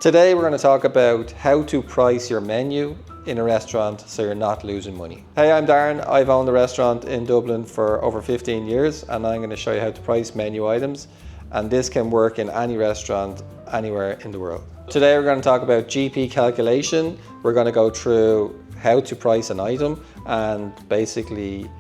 Today we're going to talk about how to price your menu in a restaurant so you're not losing money. Hey, I'm Darren. I've owned a restaurant in Dublin for over 15 years and I'm going to show you how to price menu items, and this can work in any restaurant anywhere in the world. Today we're going to talk about GP calculation. We're going to go through how to price an item and basically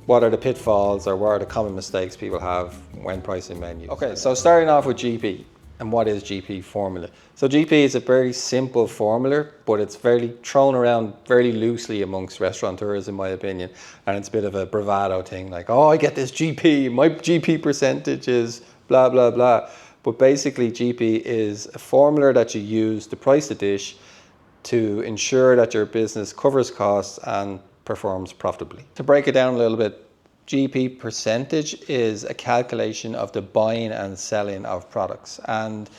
what are the pitfalls or what are the common mistakes people have when pricing menus. Okay, so starting off with GP. And what is GP formula? So GP is a very simple formula, but it's very thrown around very loosely amongst restaurateurs, in my opinion. And it's a bit of a bravado thing, like, oh, I get this GP, my GP percentage is blah, blah, blah. But basically GP is a formula that you use to price a dish to ensure that your business covers costs and performs profitably. To break it down a little bit, GP percentage is a calculation of the buying and selling of products, and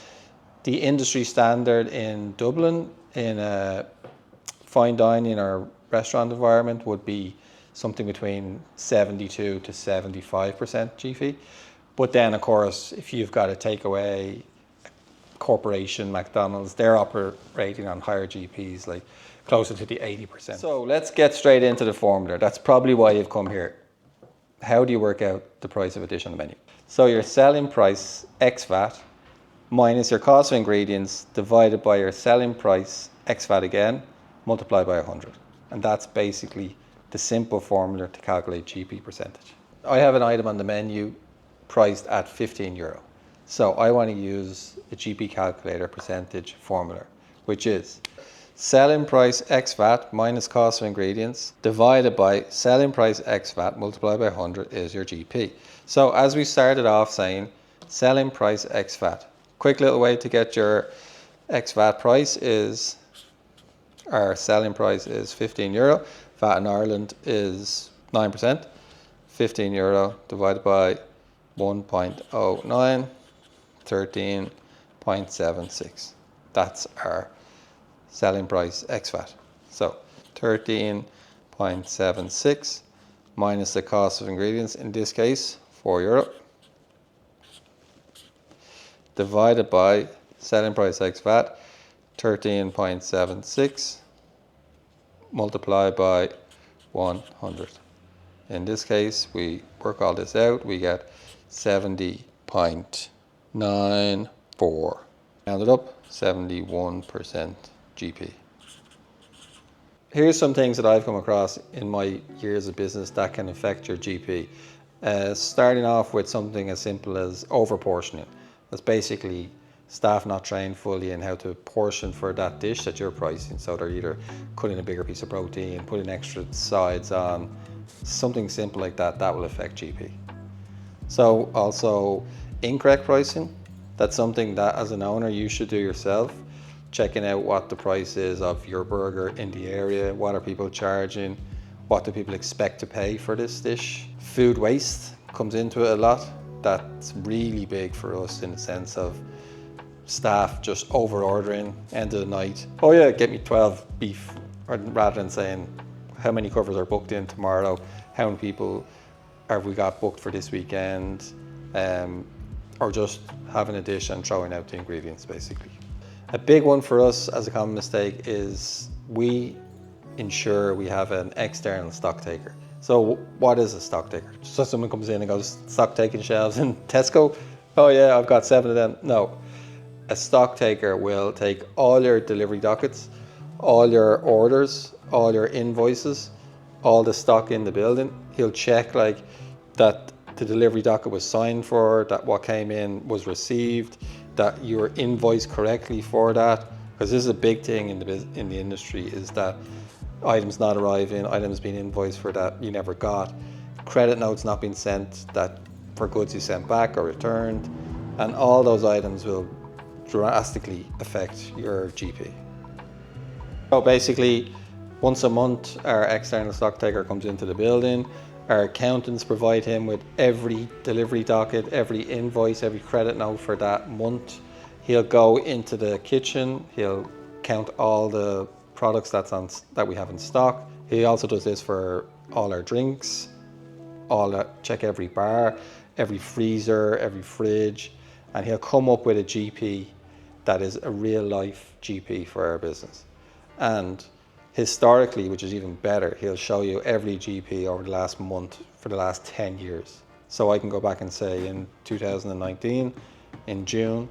the industry standard in Dublin in a fine dining or restaurant environment would be something between 72 to 75% GP. But then of course, if you've got a takeaway corporation, McDonald's, they're operating on higher GPs, like closer to the 80%. So let's get straight into the formula. That's probably why you've come here. How do you work out the price of a dish on the menu? So your selling price ex VAT minus your cost of ingredients divided by your selling price ex VAT again, multiplied by 100. And that's basically the simple formula to calculate GP percentage. I have an item on the menu priced at €15. So I want to use the GP calculator percentage formula, which is selling price ex VAT minus cost of ingredients divided by selling price ex VAT multiplied by 100 is your GP. So as we started off saying, selling price ex VAT. Quick little way to get your ex VAT price is, our selling price is €15. VAT in Ireland is 9%. €15 divided by 1.09, 13.76. That's our selling price ex VAT. So 13.76 minus the cost of ingredients, in this case €4, divided by selling price ex VAT 13.76 multiplied by 100. In this case, we work all this out, we get 70.94. Rounded up, 71% GP. Here's some things that I've come across in my years of business that can affect your GP. Starting off with something as simple as over-portioning. That's basically staff not trained fully in how to portion for that dish that you're pricing. So they're either cutting a bigger piece of protein, putting extra sides on, something simple like that, that will affect GP. So also incorrect pricing. That's something that as an owner you should do yourself. Checking out what the price is of your burger in the area, what are people charging, what do people expect to pay for this dish. Food waste comes into it a lot. That's really big for us in the sense of staff just over ordering, end of the night, oh yeah, get me 12 beef, or rather than saying how many covers are booked in tomorrow, how many people have we got booked for this weekend, or just having a dish and throwing out the ingredients basically. A big one for us as a common mistake is we ensure we have an external stock taker. So what is a stock taker? So someone comes in and goes, stock taking shelves in Tesco? Oh yeah, I've got 7 of them. No, a stock taker will take all your delivery dockets, all your orders, all your invoices, all the stock in the building. He'll check like that the delivery docket was signed for, that what came in was received, that you were invoiced correctly for that, because this is a big thing in the industry, is that items not arriving, items being invoiced for that you never got, credit notes not being sent that for goods you sent back or returned, and all those items will drastically affect your GP. So basically, once a month our external stock taker comes into the building. Our accountants provide him with every delivery docket, every invoice, every credit note for that month. He'll go into the kitchen, he'll count all the products that we have in stock. He also does this for all our drinks, check every bar, every freezer, every fridge, and he'll come up with a GP that is a real life GP for our business. And historically, which is even better, he'll show you every GP over the last month for the last 10 years. So I can go back and say in 2019, in June,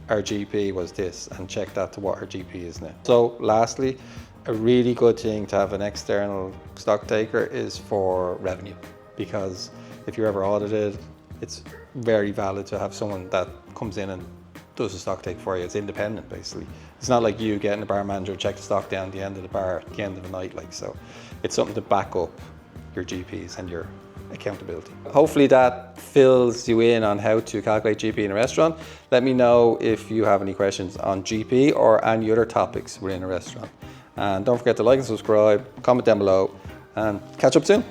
our GP was this, and check that to what our GP is now. So lastly, a really good thing to have an external stock taker is for revenue, because if you're ever audited, it's very valid to have someone that comes in and does a stock take for you. It's independent, basically. It's not like you getting a bar manager to check the stock down the end of the bar at the end of the night, like so. It's something to back up your GPs and your accountability. Hopefully that fills you in on how to calculate GP in a restaurant. Let me know if you have any questions on GP or any other topics within a restaurant. And don't forget to like and subscribe, comment down below, and catch up soon.